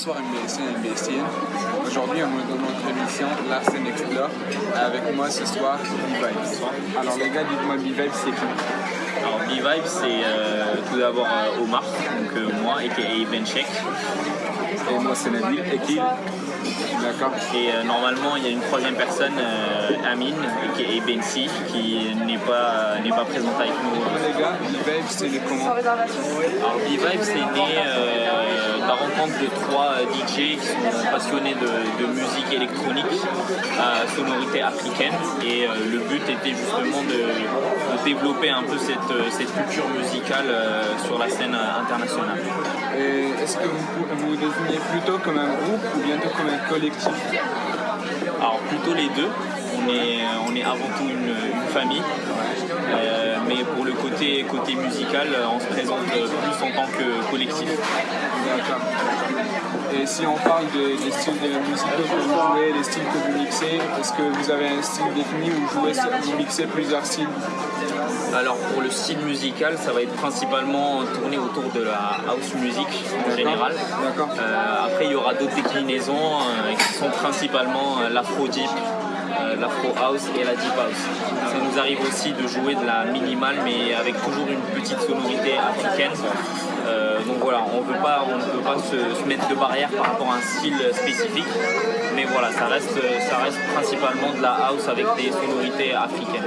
Bonsoir MBC et MBCienne. Aujourd'hui, on est dans notre émission La Scène Explore. Avec moi ce soir, B-Vibes. Alors les gars, dites-moi B-Vibes, c'est qui? Alors B-Vibes, c'est tout d'abord Omar, donc moi, aka Benchek. Et moi c'est Nabil, Ekil. D'accord. Et normalement, il y a une troisième personne, Amine, aka Bensi, qui n'est pas présente avec nous. Les gars, B-Vibes, c'est les comment? Alors B-Vibes, c'est né de la rencontre de trois DJ qui sont passionnés de musique électronique à sonorité africaine. Et le but était justement de développer un peu cette culture musicale sur la scène internationale. Et est-ce que vous vous définiez plutôt comme un groupe ou bientôt comme un collectif? Alors plutôt les deux. On est avant tout une famille. Mais pour le côté musical, on se présente plus en tant que collectif. D'accord. Et si on parle des styles de musique que vous jouez, les styles que vous mixez, est-ce que vous avez un style défini ou vous mixez plusieurs styles? Alors pour le style musical, ça va être principalement tourné autour de la house music en général. D'accord. Après il y aura d'autres déclinaisons qui sont principalement l'afro deep, l'afro house et la deep house. Ça nous arrive aussi de jouer de la minimale mais avec toujours une petite sonorité africaine. Donc voilà, on ne peut pas se mettre de barrière par rapport à un style spécifique, mais voilà, ça reste principalement de la house avec des sonorités africaines.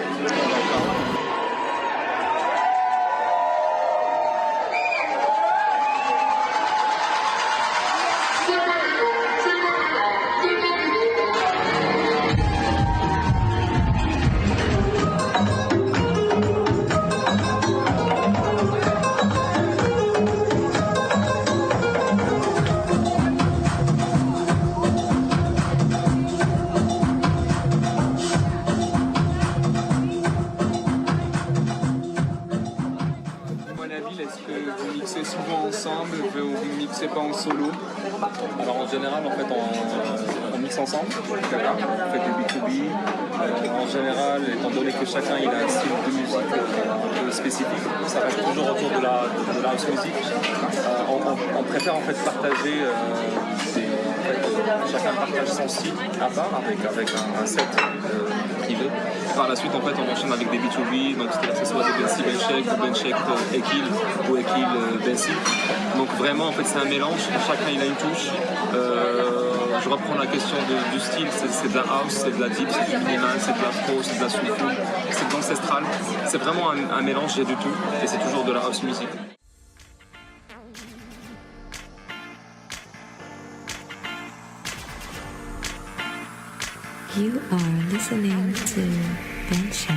Est-ce que vous mixez souvent ensemble ou vous mixez pas en solo? Alors en général, en fait, on mixe ensemble. D'accord. On fait du B2B. En général, étant donné que chacun il a un style de musique un peu spécifique, ça reste toujours autour de la house music. On préfère en fait partager chacun partage son style à part avec un set privé. Par la suite, en fait, on enchaîne avec des B2B, donc c'est-à-dire que ce soit des Bensi Benchek ou Benchek Ekil ou Ekil Bensi. Donc vraiment, en fait, c'est un mélange. Chacun il a une touche. Je reprends la question du style. C'est de la house, c'est de la deep, c'est du minimal, c'est de la pro, c'est de la soulful, c'est de l'ancestral. C'est vraiment un mélange, il y a du tout, et c'est toujours de la house music. You are listening to Benchek.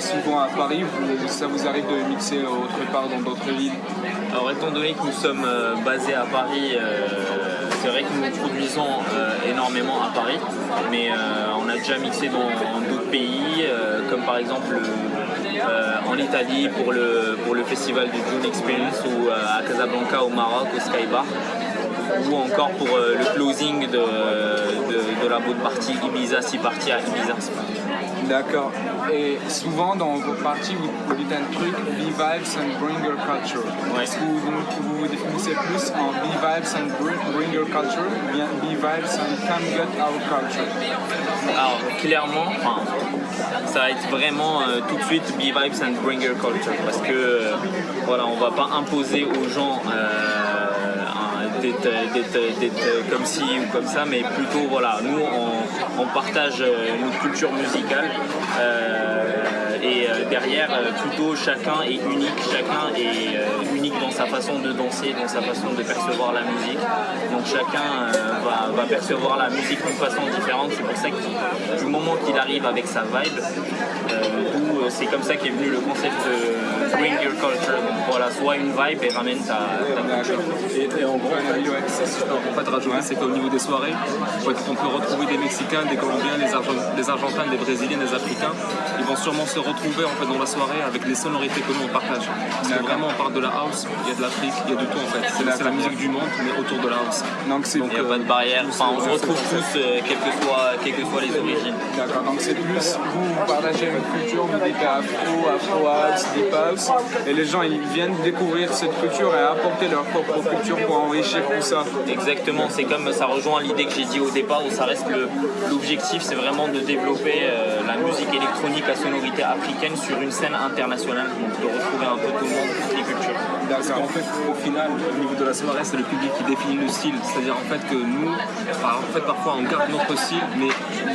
souvent à Paris ou ça vous arrive de mixer autre part dans d'autres villes? Alors étant donné que nous sommes basés à Paris, c'est vrai que nous produisons énormément à Paris, mais on a déjà mixé dans d'autres pays, comme par exemple en Italie pour le festival du Dune Experience ou à Casablanca au Maroc, au Sky Bar, ou encore pour le closing de la boat party Ibiza Sea Party à Ibiza. D'accord. Et souvent dans vos parties, vous dites un truc, be vibes and bring your culture. Ouais. Est-ce que vous définissez plus en be vibes and bring your culture ou bien be vibes and come get our culture? Alors clairement, ça va être vraiment tout de suite be vibes and bring your culture, parce que voilà, on va pas imposer aux gens d'être comme ci ou comme ça, mais plutôt voilà, nous on partage notre culture musicale et derrière plutôt chacun est unique dans sa façon de danser, dans sa façon de percevoir la musique, donc chacun va percevoir la musique d'une façon différente. C'est pour ça que du moment qu'il arrive avec sa vibe, c'est comme ça qu'est venu le concept de bring your culture, donc voilà, soit une vibe et ramène ta culture. Et en gros, si je peux en fait rajouter, c'est qu'au niveau des soirées, on peut retrouver des Mexicains, des Colombiens, des Argentins, des Brésiliens, des Africains. Ils vont sûrement se retrouver en fait dans la soirée avec les sonorités que nous on partage. Parce que vraiment on parle de la house, il y a de l'Afrique, il y a du tout en fait. C'est la musique du monde mais autour de la house. Donc Il n'y a pas de barrière, on se retrouve tous quelles que soient les origines. D'accord, donc c'est plus vous partagez une culture, vous dites afro house, deep house, et les gens ils viennent découvrir cette culture et apporter leur propre culture pour enrichir tout ça. Exactement, c'est comme ça rejoint l'idée que j'ai dit au départ où ça reste l'objectif, c'est vraiment de développer la musique électronique à sonorité africaine sur une scène internationale, donc de retrouver un peu tout le monde, toutes les cultures. Parce qu'en fait, au final, au niveau de la soirée, c'est le public qui définit le style. C'est-à-dire en fait que nous, parfois on garde notre style, mais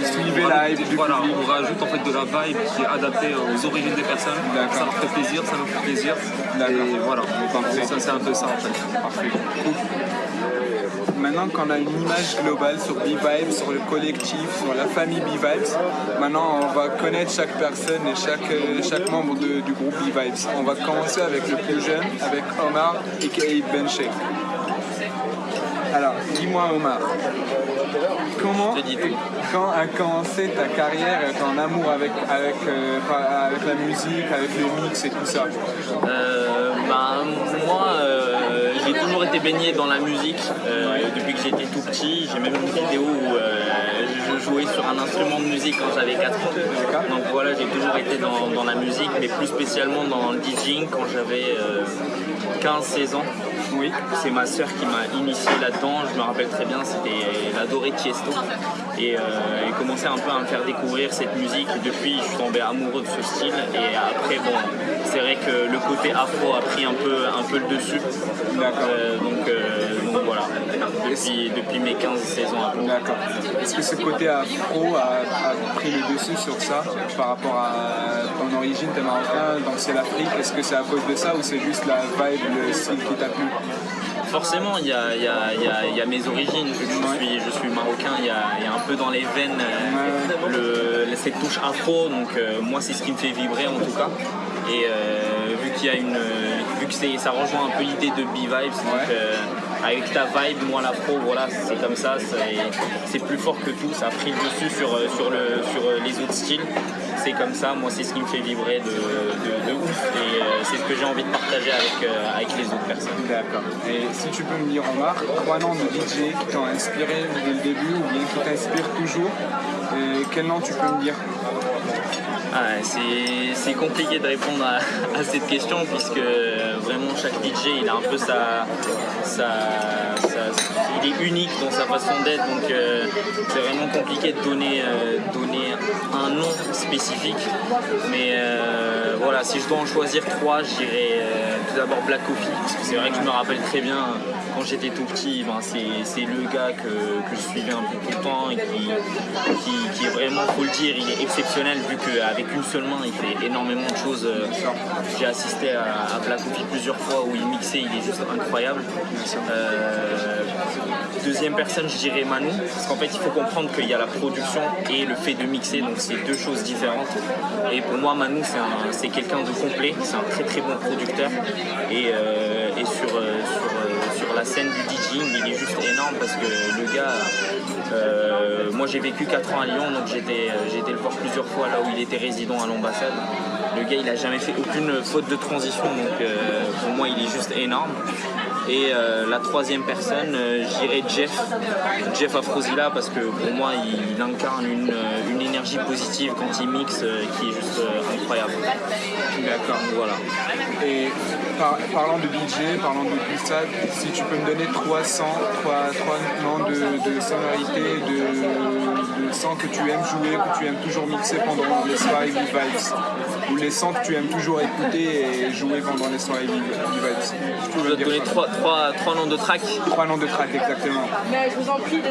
Suivez la hype du voilà, public. on rajoute en fait de la vibe qui est adaptée aux origines des personnes. D'accord. Ça leur fait plaisir, ça nous fait plaisir. D'accord. Et voilà, donc, ça c'est un peu ça en fait. Parfait. Cool. Maintenant qu'on a une image globale sur B-Vibes, sur le collectif, sur la famille B-Vibes, maintenant on va connaître chaque personne et chaque membre du groupe B-Vibes. On va commencer avec le plus jeune, avec Omar, aka Benchek. Alors, dis-moi Omar, comment, Je te dis tout. quand a commencé ta carrière, ton amour avec la musique, avec le mix et tout ça? Moi, j'ai toujours été baigné dans la musique depuis que j'étais tout petit. J'ai même une vidéo où je jouais sur un instrument de musique quand j'avais 4 ans. Donc voilà, j'ai toujours été dans la musique, mais plus spécialement dans le DJing quand j'avais 15-16 ans. Oui. C'est ma sœur qui m'a initié là-dedans, je me rappelle très bien, c'était l'adoré Tiesto. Et elle commençait un peu à me faire découvrir cette musique. Depuis, je suis tombé amoureux de ce style. Et après, bon, c'est vrai que le côté afro a pris un peu le dessus. D'accord. Donc voilà, depuis mes 15-16 ans. D'accord. Est-ce que ce côté afro a pris le dessus sur ça par rapport à ton origine, t'es marocain, donc c'est l'Afrique? Est-ce que c'est à cause de ça ou c'est juste la vibe, le style qui t'a plu? Forcément, il y a mes origines, je suis marocain, il y a un peu dans les veines cette touche afro, donc moi c'est ce qui me fait vibrer en tout cas. Et vu que ça rejoint un peu l'idée de B-Vibes, avec ta vibe, moi l'afro, voilà, c'est comme ça, c'est plus fort que tout, ça a pris le dessus sur les autres styles. C'est comme ça, moi c'est ce qui me fait vibrer de ouf et c'est ce que j'ai envie de partager avec les autres personnes. D'accord. Et si tu peux me dire Omar, 3 noms de DJ qui t'ont inspiré dès le début ou bien qui t'inspirent toujours, et quel nom tu peux me dire? C'est compliqué de répondre à cette question puisque vraiment chaque DJ il a un peu il est unique dans sa façon d'être, donc c'est vraiment compliqué de donner un nom spécifique, mais voilà, si je dois en choisir 3, je dirais tout d'abord Black Coffee, parce que c'est vrai que je me rappelle très bien quand j'étais tout petit, c'est le gars que je suivais un peu tout le temps et qui est vraiment, faut le dire, il est exceptionnel vu qu'avec une seule main il fait énormément de choses. J'ai assisté à Black Coffee plusieurs fois fois où il mixait, il est juste incroyable. Deuxième personne, je dirais Manu, parce qu'en fait il faut comprendre qu'il y a la production et le fait de mixer, donc c'est deux choses différentes. Et pour moi Manu c'est quelqu'un de complet, c'est un très très bon producteur et sur la scène du DJing il est juste énorme parce que le gars, moi j'ai vécu 4 ans à Lyon, donc j'ai été le voir plusieurs fois là où il était résident à l'ambassade. Le gars il a jamais fait aucune faute de transition, donc pour moi il est juste énorme. Et la troisième personne, je dirais Jeff Afrosila, parce que pour moi il incarne une énergie positive quand il mixe qui est juste incroyable. D'accord. Voilà. Et parlant de DJ, parlant de tout ça, si tu peux me donner trois noms de sonorités, de sons que tu aimes jouer, que tu aimes toujours mixer pendant les soirées Vibes, ou les sons que tu aimes toujours écouter et jouer pendant les soirées Vibes. Je vais te donner trois noms de tracks. 3 noms de tracks, exactement.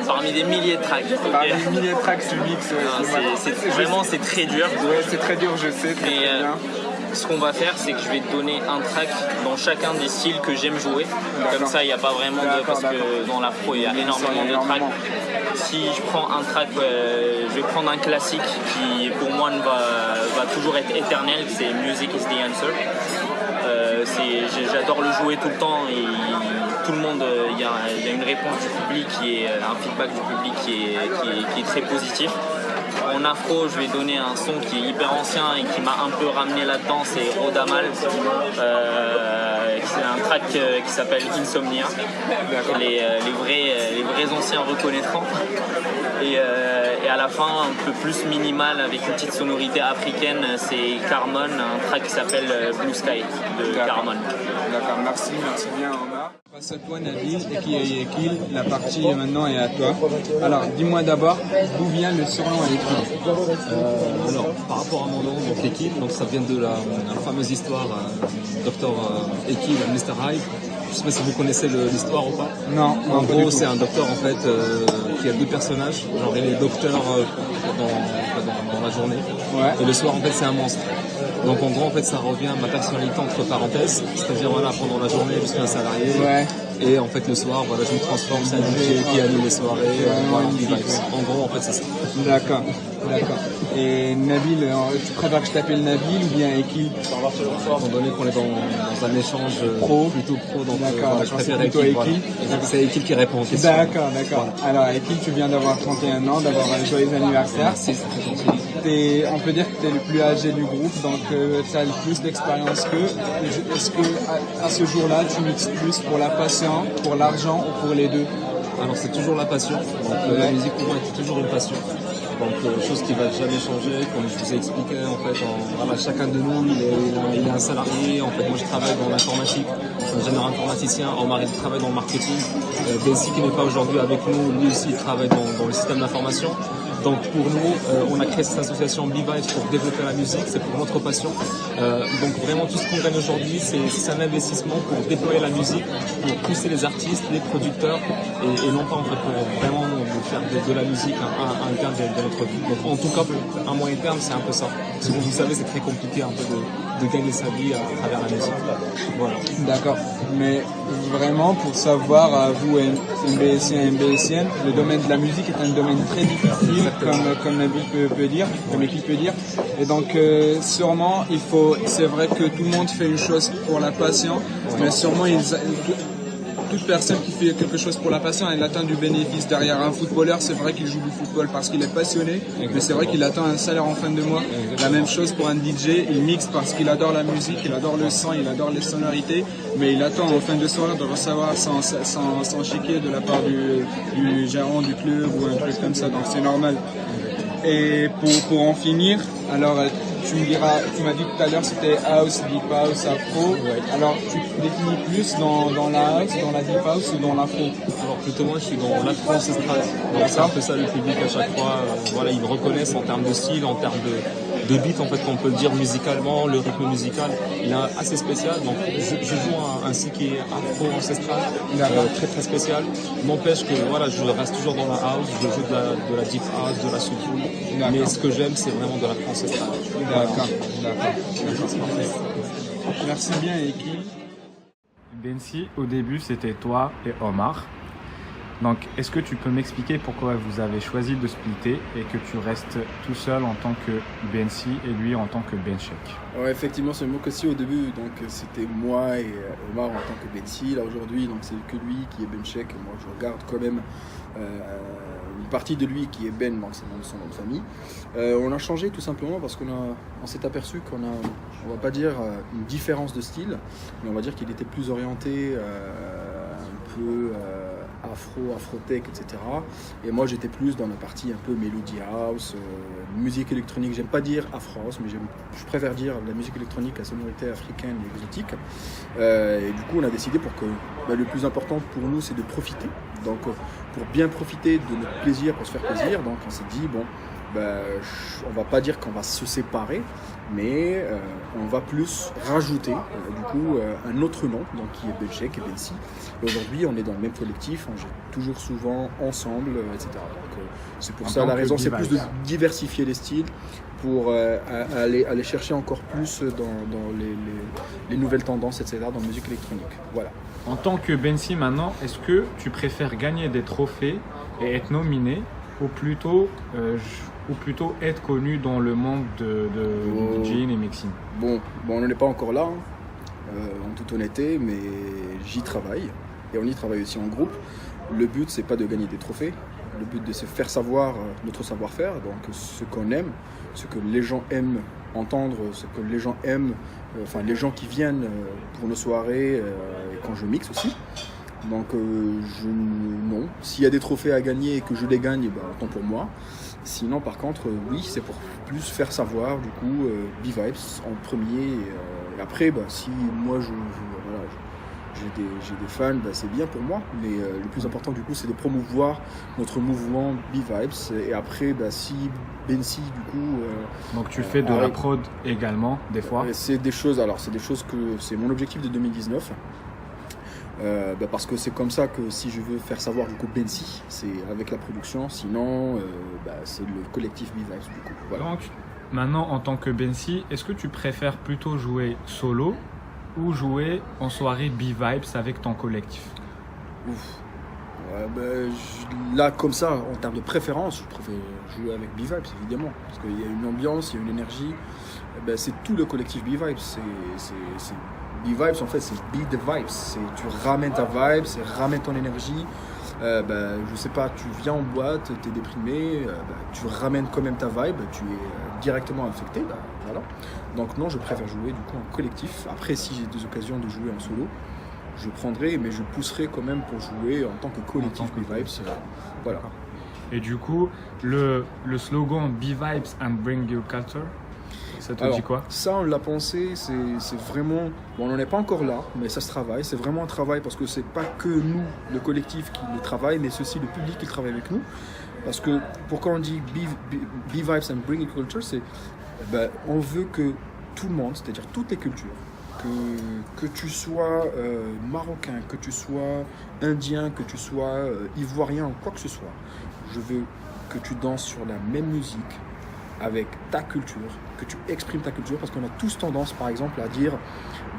Parmi des milliers de tracks. Okay. Parmi des milliers de tracks, tu mixes. Vraiment, c'est très dur. Ouais, c'est très dur, je sais. Très bien. Ce qu'on va faire, c'est que je vais te donner un track dans chacun des styles que j'aime jouer. Comme ça, il n'y a pas vraiment de... Parce que dans l'afro, il y a énormément de tracks. Si je prends un track, je vais prendre un classique qui, pour moi, va toujours être éternel. C'est Music is the Answer. J'adore le jouer tout le temps et tout le monde, il y a une réponse du public, un feedback du public qui est très positif. En afro, je vais donner un son qui est hyper ancien et qui m'a un peu ramené là-dedans, c'est Odamal. C'est un track qui s'appelle Insomnia. Les vrais anciens reconnaîtront. Et à la fin, un peu plus minimal avec une petite sonorité africaine, c'est Carmon, un track qui s'appelle Blue Sky de Carmon. D'accord, merci bien Omar. Face à toi Nabil, Ekil, la partie maintenant est à toi. Alors dis-moi d'abord d'où vient le surnom Ekil. Alors par rapport à mon nom, donc Ekil, donc ça vient de la fameuse histoire Dr Ekil, Mr Hyde. Je ne sais pas si vous connaissez l'histoire ou pas. Non. En gros, c'est un docteur en fait qui a deux personnages. Genre il est docteur dans la journée. Ouais. Et le soir en fait c'est un monstre. Donc en gros en fait ça revient à ma personnalité entre parenthèses, c'est-à-dire voilà pendant la journée je suis un salarié et en fait le soir voilà je me transforme, c'est un DJ qui anime les soirées, voilà, vibes. En gros en fait c'est ça. D'accord. Et Nabil, tu préfères que je t'appelle Nabil ou bien Ekil? Étant donné qu'on est dans un échange plutôt pro, donc voilà, je préfère Ekil. Voilà. C'est Ekil qui répond aux questions. D'accord. Alors Ekil, tu viens d'avoir 31 ans, d'avoir un joyeux anniversaire. Merci, c'est très gentil. On peut dire que tu es le plus âgé du groupe, donc tu as le plus d'expérience qu'eux. Est-ce que à ce jour-là, tu mixes plus pour la passion, pour l'argent ou pour les deux? Alors c'est toujours la passion, donc la musique pour moi est toujours une passion. Donc chose qui ne va jamais changer, comme je vous ai expliqué en fait, voilà, chacun de nous il est un salarié, en fait moi je travaille dans l'informatique, je suis ingénieur informaticien, Omar il travaille dans le marketing, Bensi qui n'est pas aujourd'hui avec nous, lui aussi il travaille dans le système d'information. Donc pour nous, on a créé cette association B-Vibes pour développer la musique, c'est pour notre passion. Donc vraiment tout ce qu'on gagne aujourd'hui, c'est un investissement pour déployer la musique, pour pousser les artistes, les producteurs, et non pas en fait pour vraiment faire de la musique un terme de notre vie. Donc en tout cas, à moyen terme, c'est un peu ça. Parce que vous savez, c'est très compliqué un peu de gagner sa vie à travers la musique. Voilà. D'accord. Mais vraiment, pour savoir, vous, MBSien et MBSienne, le domaine de la musique est un domaine très difficile, comme Nabil peut dire, comme Ekil peut dire. Et donc, sûrement, c'est vrai que tout le monde fait une chose pour la passion, mais sûrement, toute personne qui fait quelque chose pour la passion, elle atteint du bénéfice. Derrière un footballeur, c'est vrai qu'il joue du football parce qu'il est passionné, mais c'est vrai qu'il attend un salaire en fin de mois. La même chose pour un DJ, il mixe parce qu'il adore la musique, il adore le son, il adore les sonorités, mais il attend en fin de soirée de recevoir son chéquier de la part du gérant du club ou un truc comme ça, donc c'est normal. Et pour en finir, alors tu m'as dit tout à l'heure c'était house, deep house, afro. Alors tu te définis plus dans la house, dans la deep house ou dans l'afro? Alors plutôt moi je suis dans l'afro ancestrale. Donc c'est un peu ça le public à chaque fois. Voilà, ils me reconnaissent en termes de style, en termes de beat en fait qu'on peut le dire musicalement, le rythme musical il est assez spécial. Donc je joue un style qui est afro ancestral, très très spécial. N'empêche que voilà, je reste toujours dans la house, je joue de la deep house, de la soul. Mais ce que j'aime c'est vraiment de l'afro ancestral. D'accord. Merci bien Ekil. Bensi, au début, c'était toi et Omar. Donc, est-ce que tu peux m'expliquer pourquoi vous avez choisi de splitter et que tu restes tout seul en tant que Bensi et lui en tant que Benchek? Ouais, effectivement, c'est le mot aussi au début. Donc, c'était moi et Omar en tant que Bensi. Là, aujourd'hui, donc c'est que lui qui est Benchek. Moi, je regarde quand même une partie de lui qui est Ben, donc c'est son nom de famille. On a changé tout simplement parce on s'est aperçu qu'on a, on va pas dire une différence de style, mais on va dire qu'il était plus orienté un peu afro-tech, etc. Et moi j'étais plus dans la partie un peu melody house, musique électronique. J'aime pas dire afro-house, mais je préfère dire la musique électronique, la sonorité africaine et exotique. Et du coup on a décidé pour que le plus important pour nous c'est de profiter. Donc pour bien profiter de notre plaisir, pour se faire plaisir, donc on s'est dit bon, on va pas dire qu'on va se séparer, mais on va plus rajouter du coup un autre nom, donc qui est Benchek et Bensi. Aujourd'hui, on est dans le même collectif, on joue toujours souvent ensemble, etc. Donc c'est pour ça la raison, c'est plus de diversifier les styles pour aller chercher encore plus dans les nouvelles tendances, etc. dans la musique électronique. Voilà. En tant que Bensi maintenant, est-ce que tu préfères gagner des trophées et être nominé ou plutôt être connu dans le monde du DJing et mixing? Bon, on n'en est pas encore là, en toute honnêteté, mais j'y travaille. Et on y travaille aussi en groupe. Le but, c'est pas de gagner des trophées. Le but, c'est de faire savoir notre savoir-faire, donc ce qu'on aime, ce que les gens aiment entendre, ce que les gens aiment, les gens qui viennent pour nos soirées, et quand je mixe aussi. Donc non, s'il y a des trophées à gagner et que je les gagne, autant pour moi. Sinon par contre, oui, c'est pour plus faire savoir du coup B-Vibes en premier. Et après, si moi j'ai des fans, c'est bien pour moi. Mais le plus important du coup, c'est de promouvoir notre mouvement B-Vibes. Et après, si Bensi du coup... Donc tu fais de la prod également, des fois? C'est des choses que c'est mon objectif de 2019. Parce que c'est comme ça que si je veux faire savoir du coup Bensi, c'est avec la production, sinon c'est le collectif B-Vibes du coup. Voilà. Donc maintenant en tant que Bensi, est-ce que tu préfères plutôt jouer solo ou jouer en soirée B-Vibes avec ton collectif? Là comme ça, en termes de préférence, je préfère jouer avec B-Vibes évidemment, parce qu'il y a une ambiance, il y a une énergie, c'est tout le collectif B-Vibes, B-Vibes en fait c'est Beat the Vibes, tu ramènes ta vibe, ramènes ton énergie, je sais pas, tu viens en boîte, t'es déprimé, tu ramènes quand même ta vibe, tu es directement affecté, voilà. Donc non, je préfère jouer du coup en collectif. Après si j'ai des occasions de jouer en solo, je prendrai, mais je pousserai quand même pour jouer en tant que collectif B-Vibes, voilà. Et du coup, le slogan B-Vibes and Bring Your Culture, ça te dit quoi? Ça, on l'a pensé, c'est vraiment... Bon, on n'en est pas encore là, mais ça se travaille. C'est vraiment un travail parce que c'est pas que nous, le collectif, qui le travaille, mais c'est aussi le public qui travaille avec nous. Parce que pourquoi on dit B-Vibes and Bring Your Culture, c'est on veut que tout le monde, c'est-à-dire toutes les cultures, que tu sois marocain, que tu sois indien, que tu sois ivoirien ou quoi que ce soit, je veux que tu danses sur la même musique, avec ta culture, que tu exprimes ta culture, parce qu'on a tous tendance par exemple à dire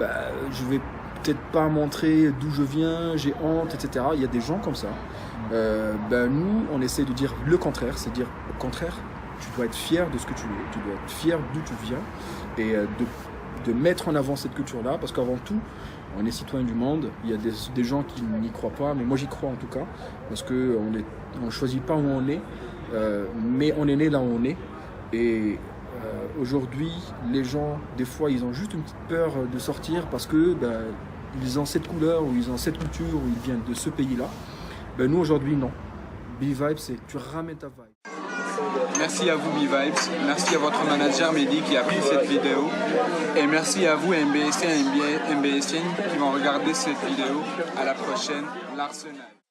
je vais peut-être pas montrer d'où je viens, j'ai honte, etc. Il y a des gens comme ça. Nous on essaie de dire le contraire, c'est dire au contraire, tu dois être fier de ce que tu es, tu dois être fier d'où tu viens et de mettre en avant cette culture-là, parce qu'avant tout, on est citoyen du monde. Il y a des gens qui n'y croient pas, mais moi j'y crois en tout cas, parce qu'on ne choisit pas où on est, mais on est né là où on est. Et aujourd'hui, les gens, des fois, ils ont juste une petite peur de sortir parce que ils ont cette couleur ou ils ont cette culture ou ils viennent de ce pays-là. Nous, aujourd'hui, non. B-Vibes, c'est tu ramènes ta vibe. Merci à vous B-Vibes, merci à votre manager Mehdi qui a pris cette vidéo et merci à vous MBSiens et MBSiennes qui vont regarder cette vidéo. À la prochaine, l'Arsenal.